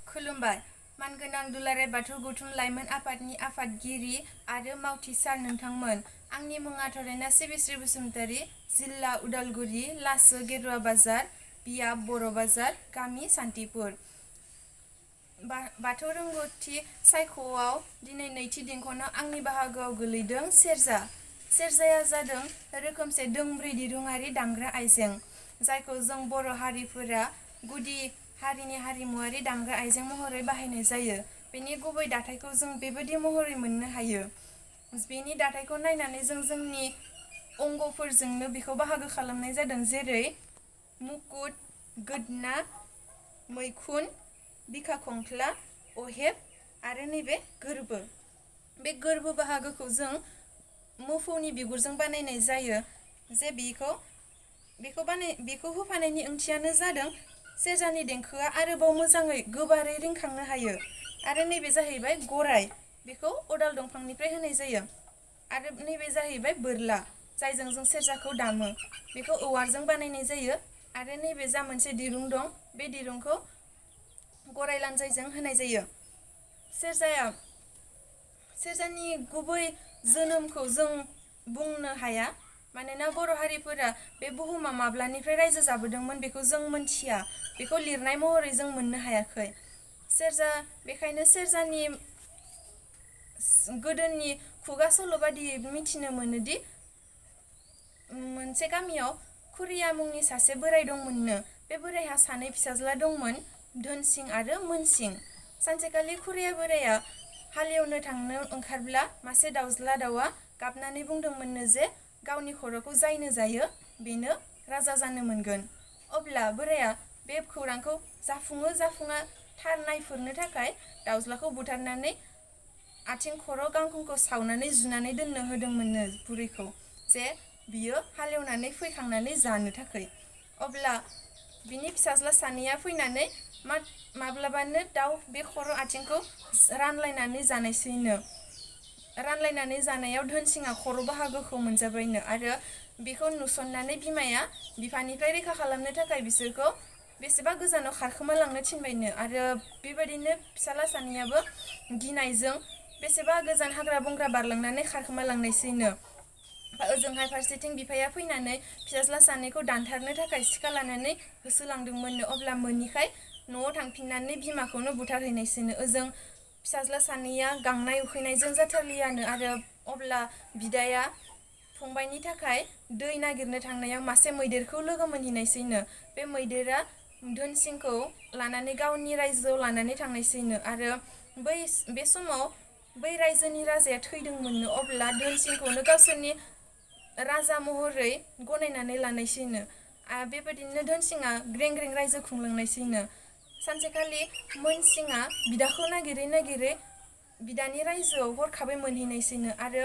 खुलुमबाय। मानगोनां दुलाराय बाथौ गौथुम लाइमोन आफादनि आफादगिरि आरो मावथिसार नोंथांमोन। आंनि मुङा थरायना सिबिश्री बसुमतारी, जिल्ला उदालगुरि, लासो गेरुवा बाजार, बियाब बर' बाजार, गामि सान्तिपुर। बाथौ रोंगौथि सायख'आव दिनै नैथि देंखोआव आंनि बाहागोआव गोलैदों सेरजा। सेरजाया जादों रोखोमसे दोंब्रै दिरुङारि दामग्रा आइजें, जायखौ जों बर' हारिफोरा गुदि हारिनि हारिमुआरि दामग्रा आइजें महरै बाहायनाय जायो। बेनि गुबै दाथायखौ जों बेबायदि महरै मोननो हायो। बेनि दाथायखौ नायनानै जों जोंनि अंगफोरजोंनो बेखौ बाहागो खालामनाय जादों, जेरै मुकुट, गोदना, मैखुन, बिखा खंख्ला, अहेब आरो नैबे गोरबो। बे गोरबो बाहागोखौ जों मोफौनि बिगुरजों बानायनाय जायो। जे बेखौ होफानायनि ओंथियानो जादों सेरजानि देंखोआ आरोबाव मोजाङै गोबारै रिंखांनो हायो। आरो नैबे जाहैबाय गराय, बेखौ अदाल दंफांनिफ्राय होनाय जायो। आरो नैबे जाहैबाय बोरला, जायजों जों सेरजाखौ दामो, बेखौ औवाजों बानायनाय जायो। आरो नैबे जा मोनसे दिरुं दं, बे दिरुंखौ गराय लानजायजों होनाय जायो। सेरजानि गुबै जोनोमखौ जों बुंनो हाया, मानोना बर' हारिफोरा बे बुहुमा माब्लानिफ्राय रायजो जाबोदोंमोन बेखौ जों मोनथिया। बेखौ लिरनाय महरै जों मोननो हायाखै। बेखायनो सेरजानि गोदोनि खुगा सल' बादियै मिथिनो मोनोदि मोनसे गामियाव खुरिया मुंनि सासे बोराय दंमोननो। बे बोरायहा सानै फिसाज्ला दंमोन, धोनसिं आरो मोनसिं। सानसेखालि खुरिया बोराया हालेवनो थांनो ओंखारब्ला मासे दाउज्ला दाउआ गाबनानै बुंदोंमोननो जे गावनि खर'खौ जायनो जायो बेनो राजा जानो मोनगोन। अब्ला बोराया बे खौरांखौ जाफुङा थार नायफोरनो थाखाय दाउज्लाखौ बुथारनानै आथिं खर' गांखंखौ सावनानै जुनानै दोननो होदोंमोननो बुरैखौ, जे बियो हालेवनानै फैखांनानै जानो थाखाय। अब्ला बिनि फिसाज्ला सानैया फैनानै माब्लाबानो दाउ बे खर' आथिंखौ रानलायनानै जानायसैनो। रानलायनानै जानायाव धोनसिंआ खर' बाहागोखौ मोनजाबायनो, आरो बेखौ नुसननानै बिमाया बिफानिफ्राय रैखा खालामनो थाखाय बिसोरखौ बेसेबा गोजानाव खारखोमा लांनो थिनबायनो। आरो बेबायदिनो फिसाला सानैयाबो गिनायजों बेसेबा गोजान हाग्रा बंग्रा बारलांनानै खारखोमा लांनायसैनो। ओजोंहाय फारसेथिं बिफाया फैनानै फिसाज्ला सानैखौ दानथारनो थाखाय सिखा लानानै होसोलांदोंमोननो। अब्ला मोनिखाय न'आव थांफिननानै बिमाखौनो बुथारहैनायसैनो। ओजों फिसाज्ला सानैया गांनाय उखैनायजों जाथारलियानो। आरो अब्ला बिदाया फंबायनि थाखाय दै नागिरनो थांनायाव मासे मैदेरखौ लोगो मोनहैनायसैनो। बे मैदेरा धोनसिंखौ लानानै गावनि रायजोआव लानानै थांनायसैनो। आरो बे समाव बै रायजोनि राजाया थैदोंमोननो। अब्ला धोनसिंखौनो गावसोरनि राजा महरै गनायनानै लानायसैनो। बेबायदिनो धोनसिंआ ग्रें ग्रें रायजो खुंलांनायसैनो। सानसेखालि मोनसिंआ बिदाखौ नागिरै नागिरै बिदानि रायजोआव हरखाबै मोनहैनायसैनो। आरो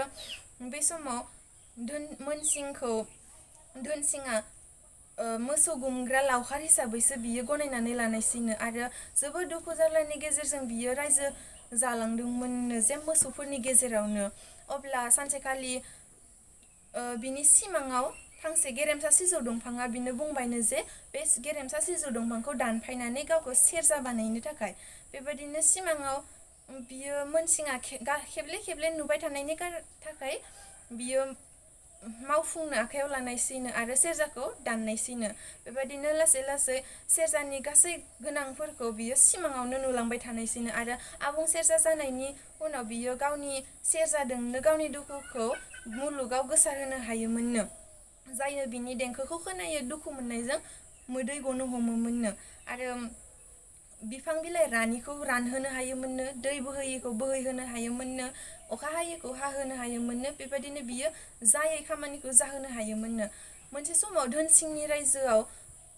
बे समाव धोनसिंआ मोसौ गुमग्रा लावखार हिसाबैसो बियो गनायनानै लानायसैनो। आरो जोबोद दुखु जारलानि गेजेरजों बियो रायजो जालांदोंमोननो, जे मोसौफोरनि गेजेरावनो। अब्ला सानसेखालि बिनि सिमाङाव फांसे गेरेमसा सिजौ दंफाङा बिनो बुंबायनो जे बे गेरेमसा सिजौ दंफांखौ दानफायनानै गावखौ सेरजा बानायनो थाखाय। बेबायदिनो सिमाङाव बियो मोनसिंआ खेबले खेबले नुबाय थानायनि थाखाय बियो मावफुंनो आखायाव लानायसैनो आरो सेरजाखौ दाननायसैनो। बेबायदिनो लासै लासै सेरजानि गासै गोनांफोरखौ बियो सिमाङावनो नुलांबाय थानायसैनो। आरो आबुं सेरजा जानायनि उनाव बियो गावनि सेरजादोंनो गावनि दुखुखौ मुलुगाव गोसारहोनो हायोमोननो। जायनो बिनि देंखोखौ खोनायो दुखु मोननायजों मोदै गनो हमोमोननो। आरो बिफां बिलाइ रानिखौ रानहोनो हायोमोननो, दै बोहैयैखौ बोहैहोनो हायोमोननो, अखा हायैखौ हाहोनो हायोमोननो। बेबायदिनो बियो जायै खामानिखौ जाहोनो हायोमोननो। मोनसे समाव धोनसिंनि रायजोआव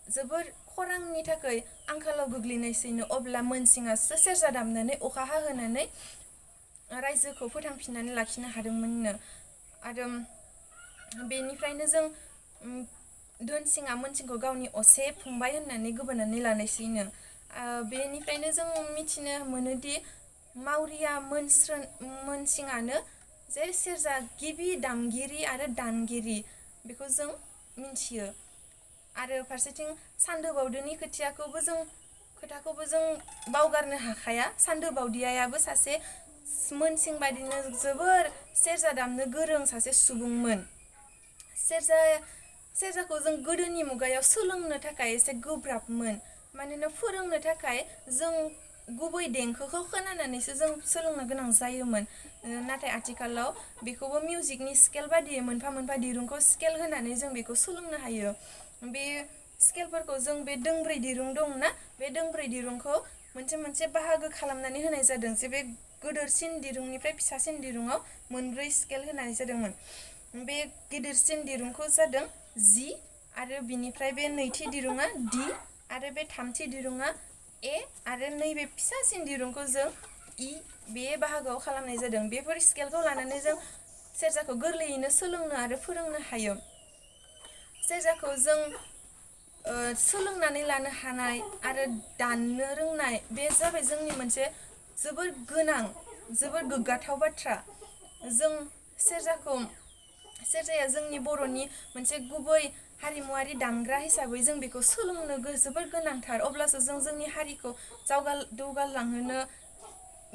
जोबोर खरांनि थाखाय आंखालाव गोग्लैनायसैनो। अब्ला मोनसिंआसो सेरजा दामनानै अखा हाहोनानै रायजोखौ फोथांफिननानै लाखिनो हादोंमोननो। आरो बेनिफ्रायनो जों धोनसिंआ मोनसिंखौ गावनि असे फंबाय होननानै गोबोनानै लानायसैनो। बेनिफ्रायनो जों मिथिनो मोनोदि मावरिया मोनसिंआनो जे सेरजा गिबि दामगिरि आरो दानगिरि, बेखौ जों मिथियो। आरो फारसेथिं सान्दो बावदोनि खोथाखौबो जों बावगारनो हाखाया। सान्दो बावदियायाबो सासे मोनसिं बादिनो जोबोर सेरजा दामनो गोरों सासे सुबुंमोन। सेरजाखौ जों गोदोनि मुगायाव सोलोंनो थाखाय एसे गोब्राबमोन। मानोना फोरोंनो थाखाय जों गुबै देंखोखौ खोनानानैसो जों सोलोंनो गोनां जायोमोन। नाथाय आथिखालाव बेखौबो मिउजिकनि स्केल बादियै मोनफा मोनफा दिरुंखौ स्केल होनानै जों बेखौ सोलोंनो हायो। बे स्केलफोरखौ जों बे दोंब्रै दिरुं दंना, बे दोंब्रै दिरुंखौ मोनसे मोनसे बाहागो खालामनानै होनाय जादों। जे बे गोदोरसिन दिरुंनिफ्राय फिसासिन दिरुङाव मोनब्रै स्केल होनाय जादोंमोन। बे गिदिरसिन दिरुंखौ जादों G, आरो बिनिफ्राय बे नैथि दिरुङा D, आरो बे थामथि दिरुङा A, आरो नैबे फिसासिन दिरुंखौ जों E बे बाहागोआव खालामनाय जादों। बेफोर स्केलखौ लानानै जों सेरजाखौ गोरलैयैनो सोलोंनो आरो फोरोंनो हायो। सेरजाखौ जों सोलोंनानै लानो हानाय आरो दामनो रोंनाय बे जाबाय जोंनि मोनसे जोबोर गोनां, जोबोर गोग्गाथाव बाथ्रा। सेरजाया जोंनि बर'नि मोनसे गुबै हारिमुवारि दामग्रा हिसाबै जों बेखौ सोलोंनो जोबोर गोनांथार। अब्लासो जों जोंनि हारिखौ दावगालांहोनो,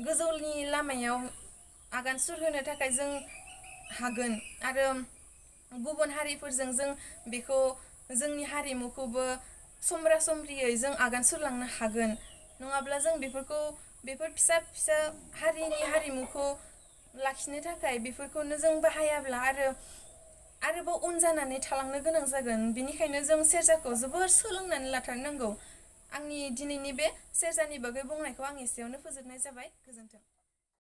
गोजौनि लामायाव आगान सुरहोनो थाखाय जों हागोन। आरो गुबुन हारिफोरजों जों बेखौ जोंनि हारिमुखौबो समब्रा समब्रियै जों आगान सुरलांनो हागोन। नङाब्ला जों बेफोर फिसा फिसा हारिनि हारिमुखौ लाखिनो थाखाय बेफोरखौनो जों बाहायाब्ला आरोबाव उन जानानै थालांनो गोनां जागोन। बेनिखायनो जों सेरजाखौ जोबोर सोलोंनानै लाथारनांगौ। आंनि दिनैनि बे सेरजानि बागै बुंनायखौ आं एसेयावनो फोजोबनाय जाबाय। गोजोन्थों।